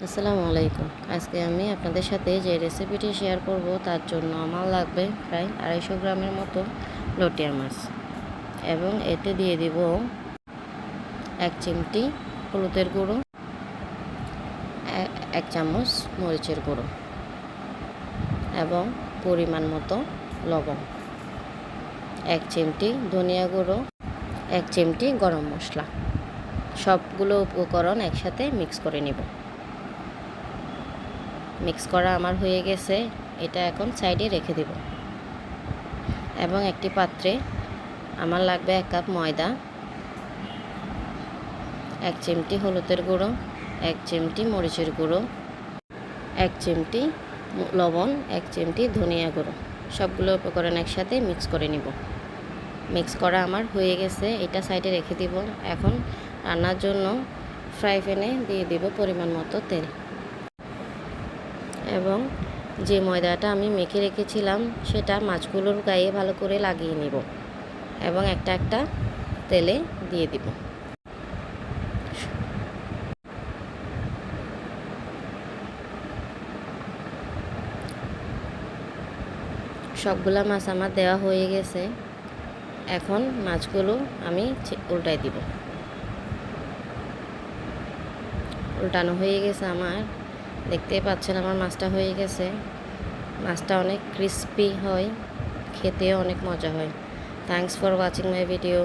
আসসালামু আলাইকুম। আজকে আমি আপনাদের সাথে যে রেসিপিটি শেয়ার করব তার জন্য আমার লাগবে প্রায় 250 গ্রামের মতো লটিয়া মাছ এবং এতে দিয়ে দিব 1 চিমটি হলুদের গুঁড়ো, 1 চামচ মরিচের গুঁড়ো এবং পরিমাণ মতো লবণ, 1 চিমটি ধনিয়া গুঁড়ো, 1 চিমটি গরম মশলা। সবগুলো উপকরণ একসাথে মিক্স করে নিব। মিক্স করা আমার হয়ে গেছে, এটা এখন সাইডে রেখে দিব। এবং একটি পাত্রে আমার লাগবে 1 কাপ ময়দা, 1 চিমটি হলুদের গুঁড়ো, 1 চিমটি মরিচের গুঁড়ো, 1 চিমটি লবণ, 1 চিমটি ধনিয়া গুঁড়ো। সবগুলো উপকরণ একসাথে মিক্স করে নিব। মিক্স করা আমার হয়ে গেছে, এটা সাইডে রেখে দিব। এখন রান্নার জন্য ফ্রাই প্যানে দিয়ে দিব পরিমাণ মতো তেল এবং যে ময়দাটা আমি মেখে রেখেছিলাম সেটা মাছগুলোর গায়ে ভালো করে লাগিয়ে নিব এবং একটা একটা তেলে দিয়ে দিব। সবগুলা মাছ আমার দেওয়া হয়ে গেছে, এখন মাছগুলো আমি উল্টাই দিব। উল্টানো হয়ে গেছে আমার, দেখতেই পাচ্ছেন আমার মাছটা হয়ে গেছে। মাছটা অনেক ক্রিস্পি হয়, খেতেও অনেক মজা হয়। Thanks for watching my video.